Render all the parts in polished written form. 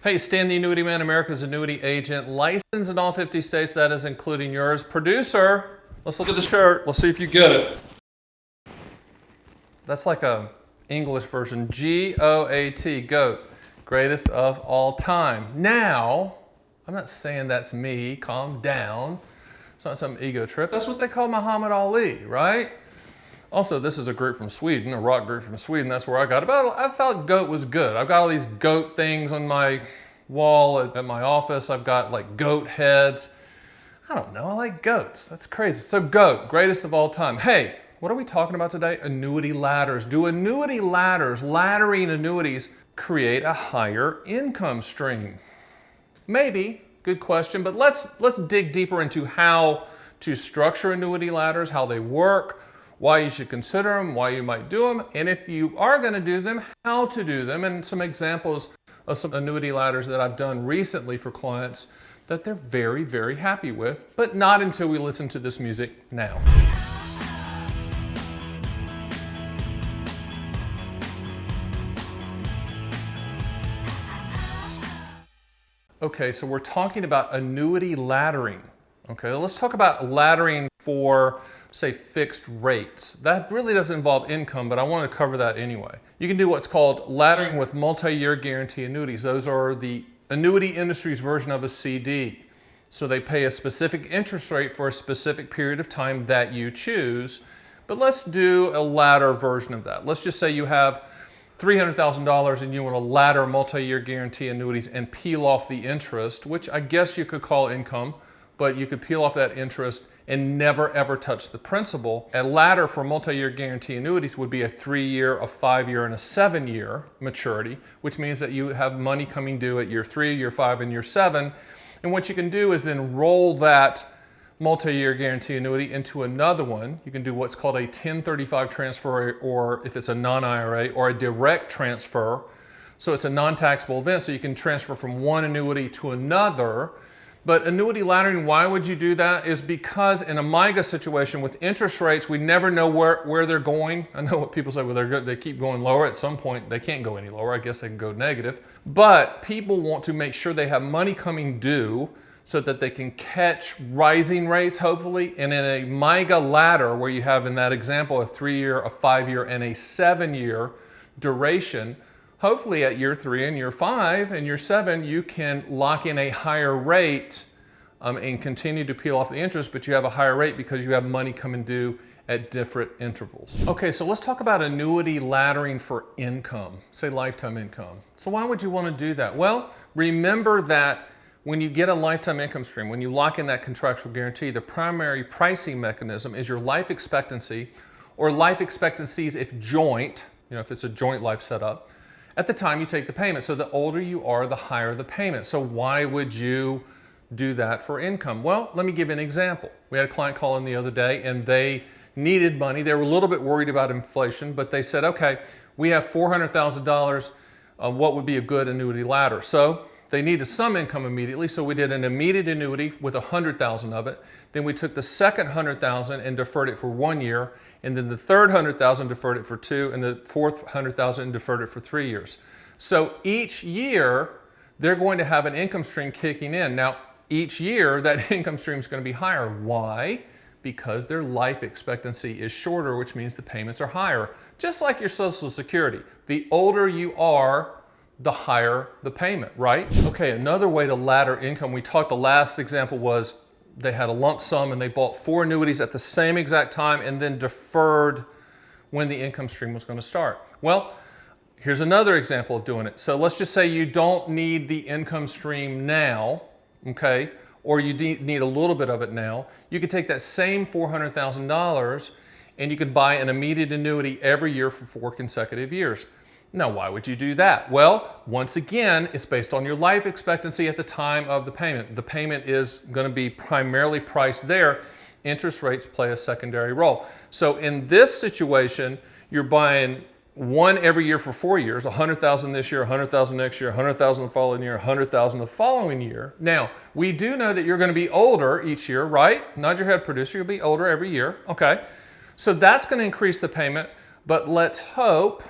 Hey, Stan The Annuity Man, America's annuity agent, licensed in all 50 states, that is including yours. Producer, let's look at the shirt. Let's see if you get it. That's like a English version. G-O-A-T, GOAT, greatest of all time. Now, I'm not saying that's me, calm down. It's not some ego trip. That's what they call Muhammad Ali, right? Also, this is a group from Sweden, a rock group from Sweden. That's where I got it. But I felt GOAT was good. I've got all these GOAT things on my wall at my office. I've got like GOAT heads. I don't know, I like goats. That's crazy. So GOAT, greatest of all time. Hey, what are we talking about today? Annuity ladders. Do annuity ladders, laddering annuities, create a higher income stream? Maybe, good question, but let's dig deeper into how to structure annuity ladders, how they work, why you should consider them, why you might do them, and if you are going to do them, how to do them, and some examples of some annuity ladders that I've done recently for clients that they're very, very happy with, but not until we listen to this music now. Okay, so we're talking about annuity laddering. Okay, let's talk about laddering for, say, fixed rates. That really doesn't involve income, but I want to cover that anyway. You can do what's called laddering with multi-year guarantee annuities. Those are the annuity industry's version of a CD. So they pay a specific interest rate for a specific period of time that you choose. But let's do a ladder version of that. Let's just say you have $300,000 and you want to ladder multi-year guarantee annuities and peel off the interest, which I guess you could call income, but you could peel off that interest and never ever touch the principal. A ladder for multi-year guarantee annuities would be a 3-year, a 5-year, and a 7-year maturity, which means that you have money coming due at year 3, year 5, and year 7. And what you can do is then roll that multi-year guarantee annuity into another one. You can do what's called a 1035 transfer, or if it's a non-IRA, or a direct transfer. So it's a non-taxable event, so you can transfer from one annuity to another. But annuity laddering, why would you do that? Is because in a MIGA situation with interest rates, we never know where they're going. I know what people say, well, they keep going lower. At some point, they can't go any lower. I guess they can go negative. But people want to make sure they have money coming due so that they can catch rising rates, hopefully. And in a MIGA ladder, where you have in that example a 3-year, a 5-year, and a 7-year duration, hopefully at year 3 and year 5 and year 7, you can lock in a higher rate and continue to peel off the interest, but you have a higher rate because you have money coming due at different intervals. Okay, so let's talk about annuity laddering for income, say lifetime income. So why would you want to do that? Well, remember that when you get a lifetime income stream, when you lock in that contractual guarantee, the primary pricing mechanism is your life expectancy, or life expectancies if joint, if it's a joint life setup, at the time you take the payment. So the older you are, the higher the payment. So why would you do that for income? Well, let me give you an example. We had a client call in the other day and they needed money. They were a little bit worried about inflation, but they said, okay, we have $400,000. What would be a good annuity ladder? So they needed some income immediately. So we did an immediate annuity with $100,000 of it. Then we took the second $100,000 and deferred it for 1 year. And then the third $100,000 deferred it for 2, and the fourth $100,000 deferred it for 3 years. So each year, they're going to have an income stream kicking in. Now, each year, that income stream is going to be higher. Why? Because their life expectancy is shorter, which means the payments are higher. Just like your Social Security. The older you are, the higher the payment, right? Okay, another way to ladder income, the last example was they had a lump sum and they bought 4 annuities at the same exact time and then deferred when the income stream was going to start. Well, here's another example of doing it. So let's just say you don't need the income stream now, okay, or you need a little bit of it now. You could take that same $400,000 and you could buy an immediate annuity every year for 4 consecutive years. Now, why would you do that? Well, once again, it's based on your life expectancy at the time of the payment. The payment is going to be primarily priced there. Interest rates play a secondary role. So in this situation, you're buying one every year for 4 years, $100,000 this year, $100,000 next year, $100,000 the following year, $100,000 the following year. Now, we do know that you're going to be older each year, right? Nod your head, producer, you'll be older every year. Okay. So that's going to increase the payment, but let's hope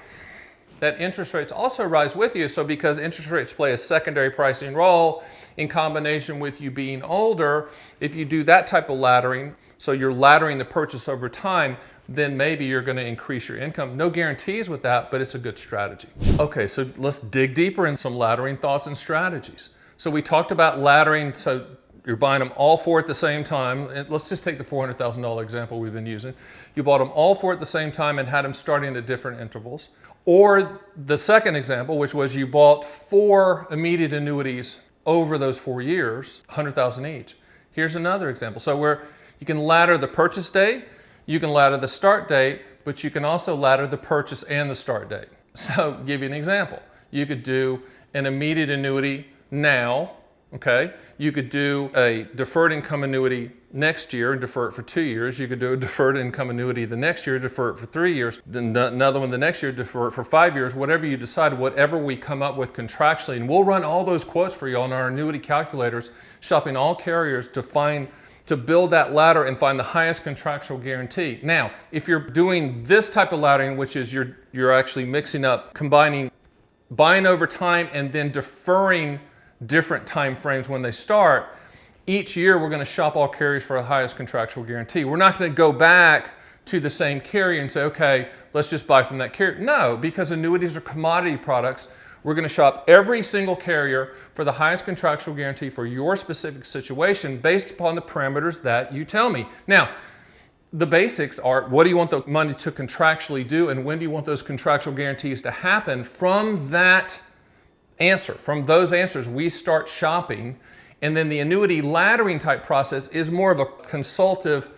that interest rates also rise with you. So because interest rates play a secondary pricing role in combination with you being older, if you do that type of laddering, so you're laddering the purchase over time, then maybe you're going to increase your income. No guarantees with that, but it's a good strategy. Okay, so let's dig deeper in some laddering thoughts and strategies. So we talked about laddering, so you're buying them all four at the same time. And let's just take the $400,000 example we've been using. You bought them all four at the same time and had them starting at different intervals. Or the second example, which was you bought 4 immediate annuities over those 4 years, $100,000 each. Here's another example. So where you can ladder the purchase date, you can ladder the start date, but you can also ladder the purchase and the start date. So I'll give you an example. You could do an immediate annuity now, okay? You could do a deferred income annuity next year and defer it for 2 years. You could do a deferred income annuity the next year, defer it for 3 years. Then another one the next year, defer it for 5 years. Whatever you decide, whatever we come up with contractually. And we'll run all those quotes for you on our annuity calculators, shopping all carriers to build that ladder and find the highest contractual guarantee. Now, if you're doing this type of laddering, which is you're actually mixing up, combining buying over time and then deferring different time frames when they start, each year we're going to shop all carriers for the highest contractual guarantee. We're not going to go back to the same carrier and say, okay, let's just buy from that carrier. No, because annuities are commodity products. We're going to shop every single carrier for the highest contractual guarantee for your specific situation based upon the parameters that you tell me. Now, the basics are, what do you want the money to contractually do and when do you want those contractual guarantees to happen? From that answer, from those answers, we start shopping. And then the annuity laddering type process is more of a consultative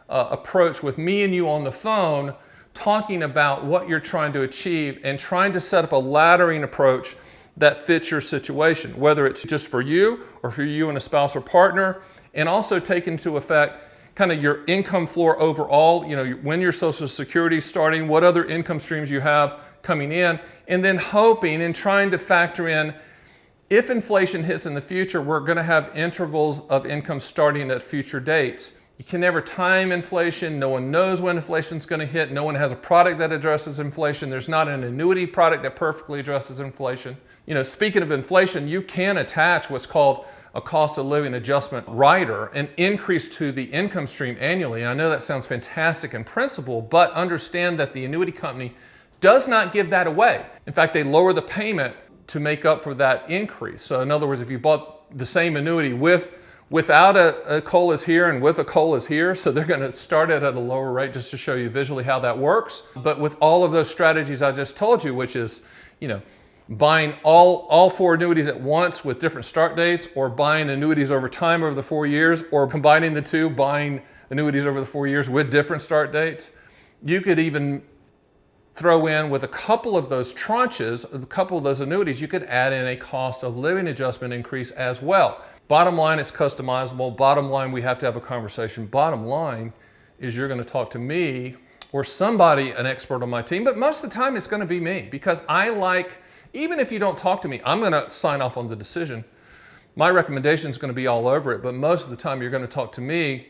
approach with me and you on the phone, talking about what you're trying to achieve and trying to set up a laddering approach that fits your situation, whether it's just for you or for you and a spouse or partner, and also take into effect kind of your income floor overall, you know, when your Social Security is starting, what other income streams you have coming in, and then hoping and trying to factor in, if inflation hits in the future, we're going to have intervals of income starting at future dates. You can never time inflation. No one knows when inflation is going to hit. No one has a product that addresses inflation. There's not an annuity product that perfectly addresses inflation. You know, speaking of inflation, you can attach what's called a cost of living adjustment rider, an increase to the income stream annually. And I know that sounds fantastic in principle, but understand that the annuity company does not give that away. In fact, they lower the payment to make up for that increase. So in other words, if you bought the same annuity without a COLAs here and with a COLAs here, so they're going to start it at a lower rate just to show you visually how that works. But with all of those strategies I just told you, which is, you know, buying all 4 annuities at once with different start dates, or buying annuities over time over the 4 years, or combining the two, buying annuities over the 4 years with different start dates, you could even throw in with a couple of those tranches, a couple of those annuities, you could add in a cost of living adjustment increase as well. Bottom line, it's customizable. Bottom line, we have to have a conversation. Bottom line is you're going to talk to me or somebody, an expert on my team, but most of the time it's going to be me, because I like, even if you don't talk to me, I'm going to sign off on the decision. My recommendation is going to be all over it, but most of the time you're going to talk to me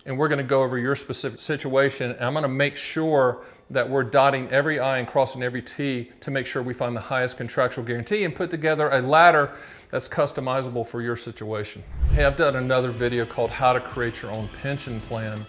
and we're going to go over your specific situation. And I'm going to make sure that we're dotting every I and crossing every T to make sure we find the highest contractual guarantee and put together a ladder that's customizable for your situation. Hey, I've done another video called How to Create Your Own Pension Plan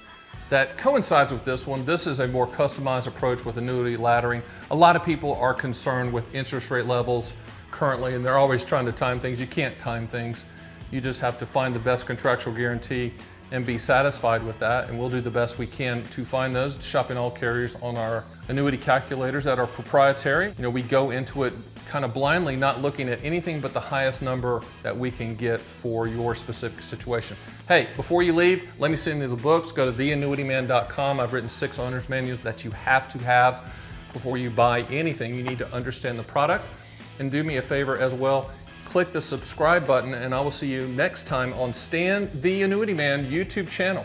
that coincides with this one. This is a more customized approach with annuity laddering. A lot of people are concerned with interest rate levels currently, and they're always trying to time things. You can't time things. You just have to find the best contractual guarantee and be satisfied with that. And we'll do the best we can to find those, shopping all carriers on our annuity calculators that are proprietary. You know, we go into it kind of blindly, not looking at anything but the highest number that we can get for your specific situation. Hey, before you leave, let me send you the books. Go to theannuityman.com. I've written 6 owner's manuals that you have to have before you buy anything. You need to understand the product. And do me a favor as well, click the subscribe button, and I will see you next time on Stan The Annuity Man YouTube channel.